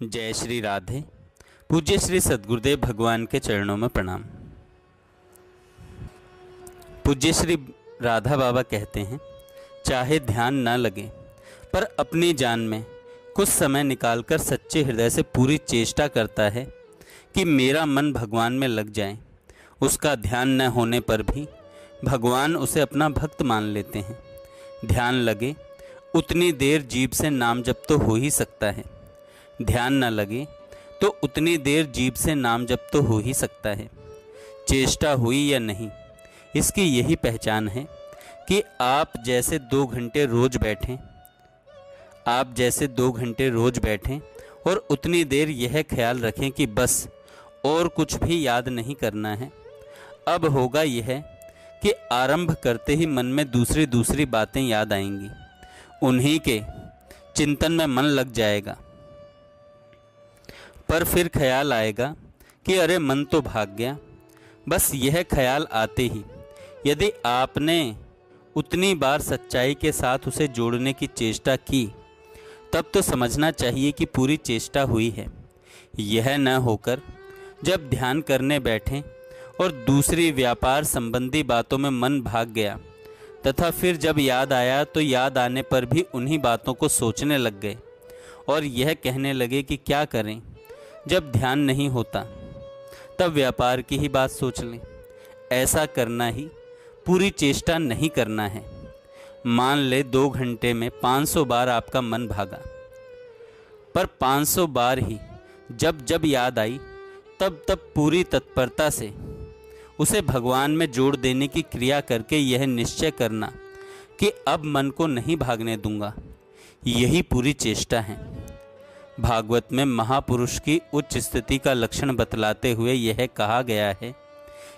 जय श्री राधे। पूज्य श्री सद्गुरुदेव भगवान के चरणों में प्रणाम। पूज्य श्री राधा बाबा कहते हैं, चाहे ध्यान न लगे पर अपनी जान में कुछ समय निकालकर सच्चे हृदय से पूरी चेष्टा करता है कि मेरा मन भगवान में लग जाए। उसका ध्यान न होने पर भी भगवान उसे अपना भक्त मान लेते हैं। ध्यान लगे उतनी देर जीभ से नाम जप तो हो ही सकता है, ध्यान न लगे तो उतनी देर जीभ से नाम जप तो हो ही सकता है। चेष्टा हुई या नहीं, इसकी यही पहचान है कि आप जैसे 2 घंटे रोज बैठें और उतनी देर यह ख्याल रखें कि बस और कुछ भी याद नहीं करना है। अब होगा यह कि आरंभ करते ही मन में दूसरी बातें याद आएंगी, उन्हीं के चिंतन में मन लग जाएगा। पर फिर ख्याल आएगा कि अरे मन तो भाग गया। बस यह ख्याल आते ही यदि आपने उतनी बार सच्चाई के साथ उसे जोड़ने की चेष्टा की, तब तो समझना चाहिए कि पूरी चेष्टा हुई है। यह न होकर जब ध्यान करने बैठें और दूसरी व्यापार संबंधी बातों में मन भाग गया तथा फिर जब याद आया तो याद आने पर भी उन्हीं बातों को सोचने लग गए और यह कहने लगे कि क्या करें, जब ध्यान नहीं होता तब व्यापार की ही बात सोच लें। ऐसा करना ही पूरी चेष्टा नहीं करना है। मान ले 2 घंटे में 500 बार आपका मन भागा, पर 500 बार ही जब याद आई तब पूरी तत्परता से उसे भगवान में जोड़ देने की क्रिया करके यह निश्चय करना कि अब मन को नहीं भागने दूंगा। यही पूरी चेष्टा है। भागवत में महापुरुष की उच्च स्थिति का लक्षण बतलाते हुए यह कहा गया है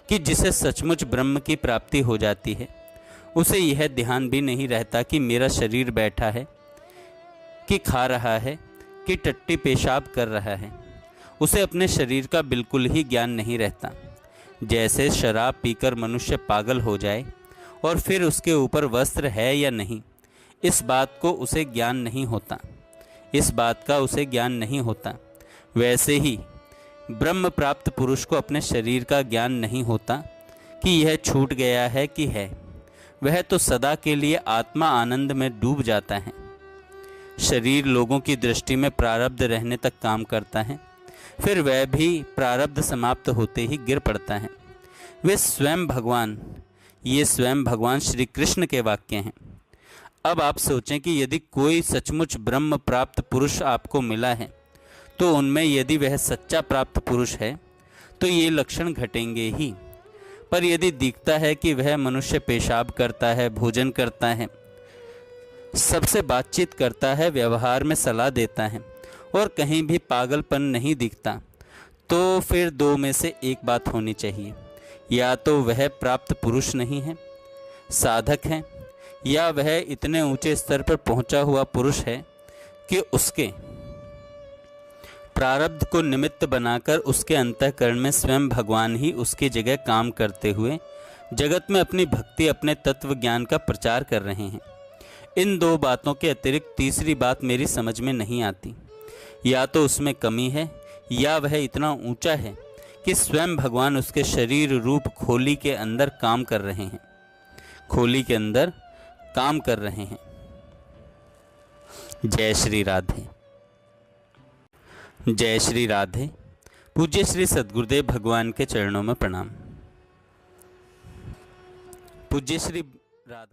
कि जिसे सचमुच ब्रह्म की प्राप्ति हो जाती है, उसे यह ध्यान भी नहीं रहता कि मेरा शरीर बैठा है, कि खा रहा है, कि टट्टी पेशाब कर रहा है। उसे अपने शरीर का बिल्कुल ही ज्ञान नहीं रहता। जैसे शराब पीकर मनुष्य पागल हो जाए और फिर उसके ऊपर वस्त्र है या नहीं, इस बात का उसे ज्ञान नहीं होता। वैसे ही ब्रह्म प्राप्त पुरुष को अपने शरीर का ज्ञान नहीं होता कि यह छूट गया है कि है। वह तो सदा के लिए आत्मा आनंद में डूब जाता है। शरीर लोगों की दृष्टि में प्रारब्ध रहने तक काम करता है, फिर वह भी प्रारब्ध समाप्त होते ही गिर पड़ता है। ये स्वयं भगवान श्री कृष्ण के वाक्य हैं। अब आप सोचें कि यदि कोई सचमुच ब्रह्म प्राप्त पुरुष आपको मिला है, तो उनमें यदि वह सच्चा प्राप्त पुरुष है तो ये लक्षण घटेंगे ही। पर यदि दिखता है कि वह मनुष्य पेशाब करता है, भोजन करता है, सबसे बातचीत करता है, व्यवहार में सलाह देता है और कहीं भी पागलपन नहीं दिखता, तो फिर 2 में से एक बात होनी चाहिए। या तो वह प्राप्त पुरुष नहीं है, साधक है, या वह इतने ऊंचे स्तर पर पहुंचा हुआ पुरुष है कि उसके प्रारब्ध को निमित्त बनाकर उसके अंतःकरण में स्वयं भगवान ही उसकी जगह काम करते हुए जगत में अपनी भक्ति, अपने तत्व ज्ञान का प्रचार कर रहे हैं। इन 2 बातों के अतिरिक्त तीसरी बात मेरी समझ में नहीं आती। या तो उसमें कमी है, या वह इतना ऊंचा है कि स्वयं भगवान उसके शरीर रूप खोली के अंदर काम कर रहे हैं। जय श्री राधे। जय श्री राधे। पूज्य श्री सद्गुरुदेव भगवान के चरणों में प्रणाम। पूज्य श्री राधा।